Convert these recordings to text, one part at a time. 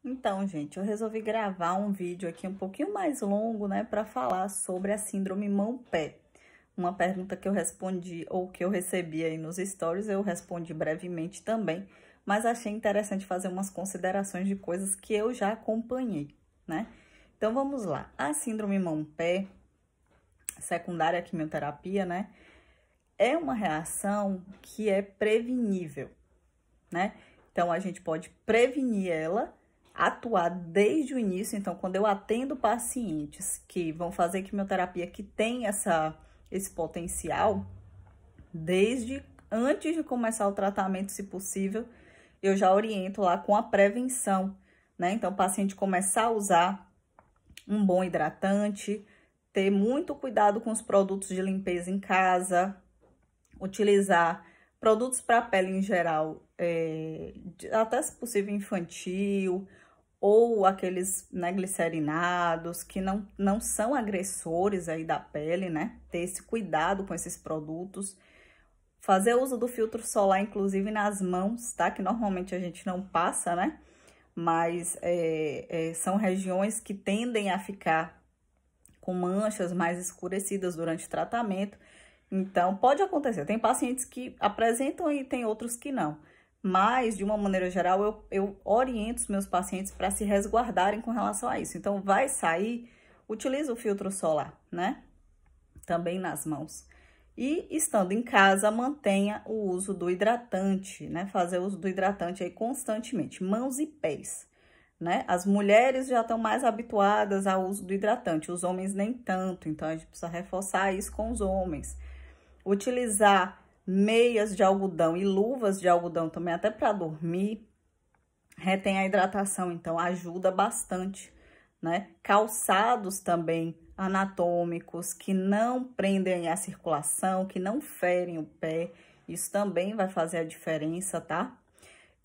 Então, gente, eu resolvi gravar um vídeo aqui um pouquinho mais longo, né, para falar sobre a síndrome mão-pé. Uma pergunta que eu respondi, ou que eu recebi aí nos stories, eu respondi brevemente também, mas achei interessante fazer umas considerações de coisas que eu já acompanhei, né? Então, vamos lá. A síndrome mão-pé, secundária à quimioterapia, né, é uma reação que é prevenível, né? Então, a gente pode prevenir ela, atuar desde o início. Então, quando eu atendo pacientes que vão fazer quimioterapia, que tem esse potencial, desde antes de começar o tratamento, se possível, eu já oriento lá com a prevenção, né? Então, o paciente começar a usar um bom hidratante, ter muito cuidado com os produtos de limpeza em casa, utilizar produtos para a pele em geral, até se possível infantil, ou aqueles, né, glicerinados, que não são agressores aí da pele, né? Ter esse cuidado com esses produtos. Fazer uso do filtro solar, inclusive nas mãos, tá? Que normalmente a gente não passa, né? Mas são regiões que tendem a ficar com manchas mais escurecidas durante o tratamento. Então, pode acontecer. Tem pacientes que apresentam e tem outros que não. Mas, de uma maneira geral, eu oriento os meus pacientes para se resguardarem com relação a isso. Então, vai sair, utiliza o filtro solar, né? Também nas mãos. E, estando em casa, mantenha o uso do hidratante, né? Fazer uso do hidratante aí constantemente, mãos e pés, né? As mulheres já estão mais habituadas ao uso do hidratante, os homens nem tanto. Então, a gente precisa reforçar isso com os homens. Utilizar meias de algodão e luvas de algodão também, até para dormir, retém a hidratação, então ajuda bastante, né? Calçados também anatômicos, que não prendem a circulação, que não ferem o pé, isso também vai fazer a diferença, tá?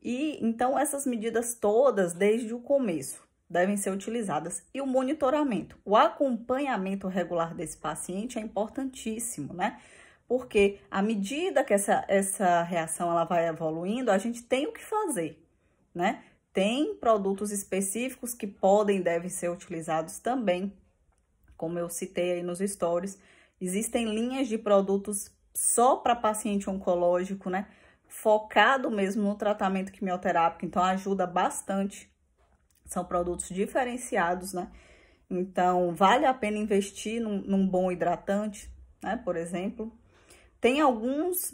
E então essas medidas todas, desde o começo, devem ser utilizadas. E o monitoramento, o acompanhamento regular desse paciente é importantíssimo, né? Porque à medida que essa reação ela vai evoluindo, a gente tem o que fazer, né? Tem produtos específicos que podem e devem ser utilizados também, como eu citei aí nos stories. Existem linhas de produtos só para paciente oncológico, né? Focado mesmo no tratamento quimioterápico, então ajuda bastante. São produtos diferenciados, né? Então, vale a pena investir num bom hidratante, né? Por exemplo. Tem algumas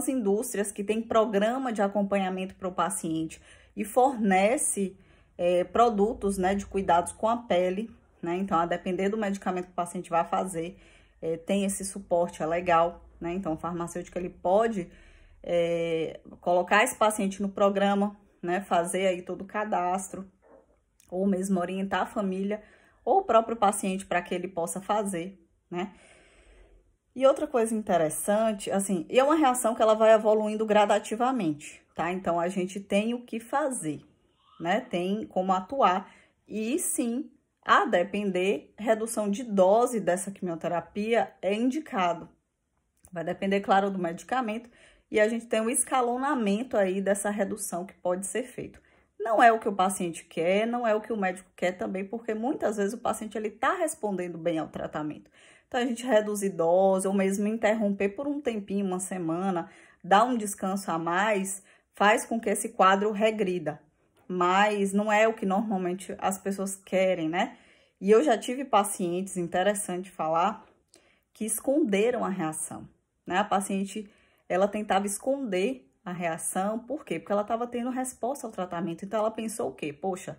indústrias que têm programa de acompanhamento para o paciente e fornece produtos, né, de cuidados com a pele, né? Então, a depender do medicamento que o paciente vai fazer, tem esse suporte, é legal, né? Então, o farmacêutico ele pode colocar esse paciente no programa, né? Fazer aí todo o cadastro, ou mesmo orientar a família ou o próprio paciente para que ele possa fazer, né? E outra coisa interessante, assim, é uma reação que ela vai evoluindo gradativamente, tá? Então, a gente tem o que fazer, né? Tem como atuar. E sim, a depender, redução de dose dessa quimioterapia é indicado. Vai depender, claro, do medicamento. E a gente tem um escalonamento aí dessa redução que pode ser feito. Não é o que o paciente quer, não é o que o médico quer também, porque muitas vezes o paciente ele tá respondendo bem ao tratamento. Então, a gente reduzir dose ou mesmo interromper por um tempinho, uma semana, dar um descanso a mais, faz com que esse quadro regrida. Mas não é o que normalmente as pessoas querem, né? E eu já tive pacientes, interessante falar, que esconderam a reação, né? A paciente, ela tentava esconder a reação, por quê? Porque ela estava tendo resposta ao tratamento. Então, ela pensou o quê? Poxa,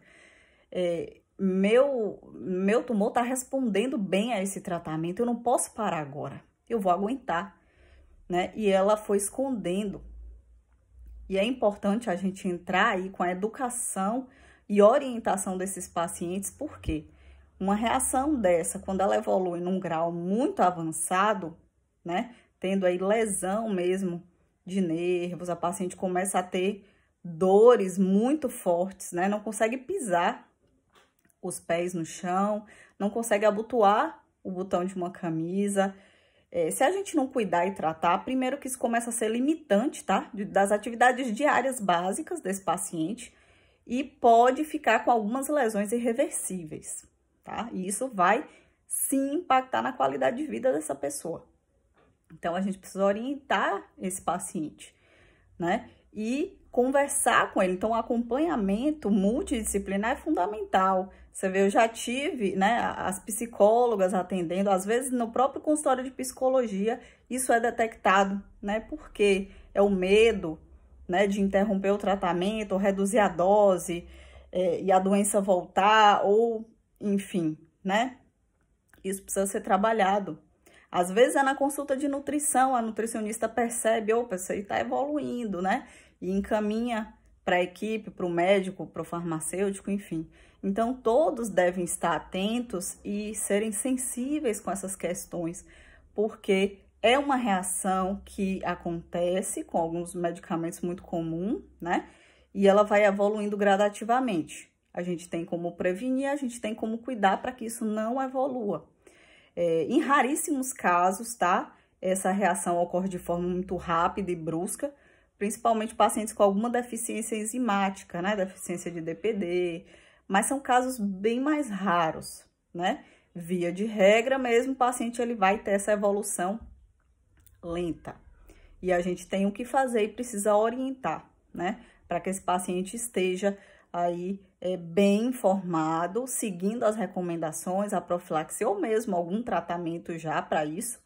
meu tumor está respondendo bem a esse tratamento, eu não posso parar agora, eu vou aguentar, né? E ela foi escondendo. E é importante a gente entrar aí com a educação e orientação desses pacientes, porque uma reação dessa, quando ela evolui num grau muito avançado, né? Tendo aí lesão mesmo de nervos, a paciente começa a ter dores muito fortes, né? Não consegue pisar os pés no chão, não consegue abotoar o botão de uma camisa. Se a gente não cuidar e tratar, primeiro que isso começa a ser limitante, tá? Das atividades diárias básicas desse paciente. e pode ficar com algumas lesões irreversíveis, tá? E isso vai sim impactar na qualidade de vida dessa pessoa. Então, a gente precisa orientar esse paciente, né? E conversar com ele. Então, o acompanhamento multidisciplinar é fundamental. Você vê, eu já tive, né, as psicólogas atendendo, às vezes no próprio consultório de psicologia, isso é detectado, né? Porque é o medo, né, de interromper o tratamento, ou reduzir a dose, e a doença voltar, ou enfim, né? Isso precisa ser trabalhado. Às vezes é na consulta de nutrição, a nutricionista percebe, opa, isso aí tá evoluindo, né? E encaminha para a equipe, para o médico, para o farmacêutico, enfim. Então, todos devem estar atentos e serem sensíveis com essas questões, porque é uma reação que acontece com alguns medicamentos muito comum, né? E ela vai evoluindo gradativamente. A gente tem como prevenir, a gente tem como cuidar para que isso não evolua. Em raríssimos casos, tá? Essa reação ocorre de forma muito rápida e brusca, principalmente pacientes com alguma deficiência enzimática, né? Deficiência de DPD, mas são casos bem mais raros, né? Via de regra mesmo, o paciente ele vai ter essa evolução lenta. E a gente tem o que fazer e precisa orientar, né? Para que esse paciente esteja aí bem informado, seguindo as recomendações, a profilaxia ou mesmo algum tratamento já para isso,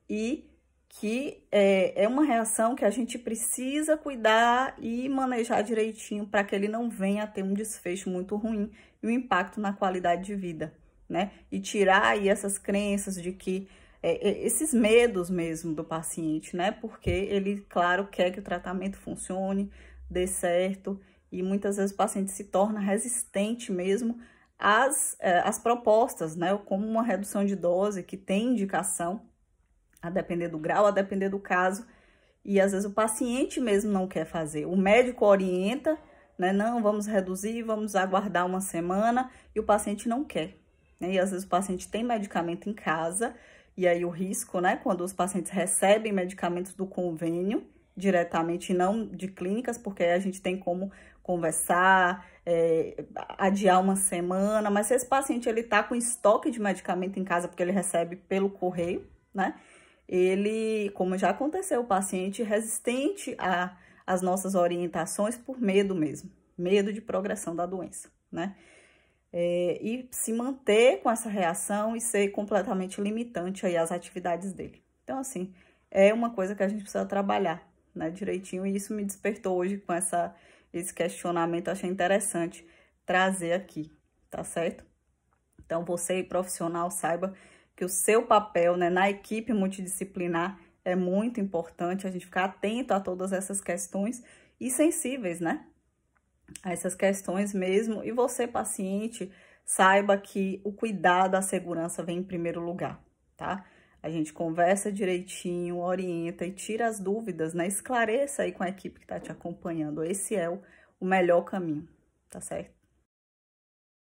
e que é uma reação que a gente precisa cuidar e manejar direitinho para que ele não venha a ter um desfecho muito ruim e um impacto na qualidade de vida, né? E tirar aí essas crenças de que, esses medos mesmo do paciente, né? Porque ele, claro, quer que o tratamento funcione, dê certo, e muitas vezes o paciente se torna resistente mesmo às propostas, né? Como uma redução de dose que tem indicação, a depender do grau, a depender do caso, e às vezes o paciente mesmo não quer fazer. O médico orienta, né? Não, vamos reduzir, vamos aguardar uma semana, e o paciente não quer, né? E às vezes o paciente tem medicamento em casa, e aí o risco, né? Quando os pacientes recebem medicamentos do convênio diretamente, não de clínicas, porque aí a gente tem como conversar, adiar uma semana, mas se esse paciente ele tá com estoque de medicamento em casa porque ele recebe pelo correio, né? Ele, como já aconteceu, o paciente resistente às nossas orientações por medo mesmo, medo de progressão da doença, né? E se manter com essa reação e ser completamente limitante aí às atividades dele. Então, assim, é uma coisa que a gente precisa trabalhar, né, direitinho, e isso me despertou hoje com esse questionamento, achei interessante trazer aqui, tá certo? Então, você, profissional, saiba que o seu papel, né, na equipe multidisciplinar é muito importante, a gente ficar atento a todas essas questões e sensíveis, né, a essas questões mesmo. E você, paciente, saiba que o cuidado, a segurança vem em primeiro lugar, tá? A gente conversa direitinho, orienta e tira as dúvidas, né? Esclareça aí com a equipe que tá te acompanhando. Esse é o melhor caminho, tá certo?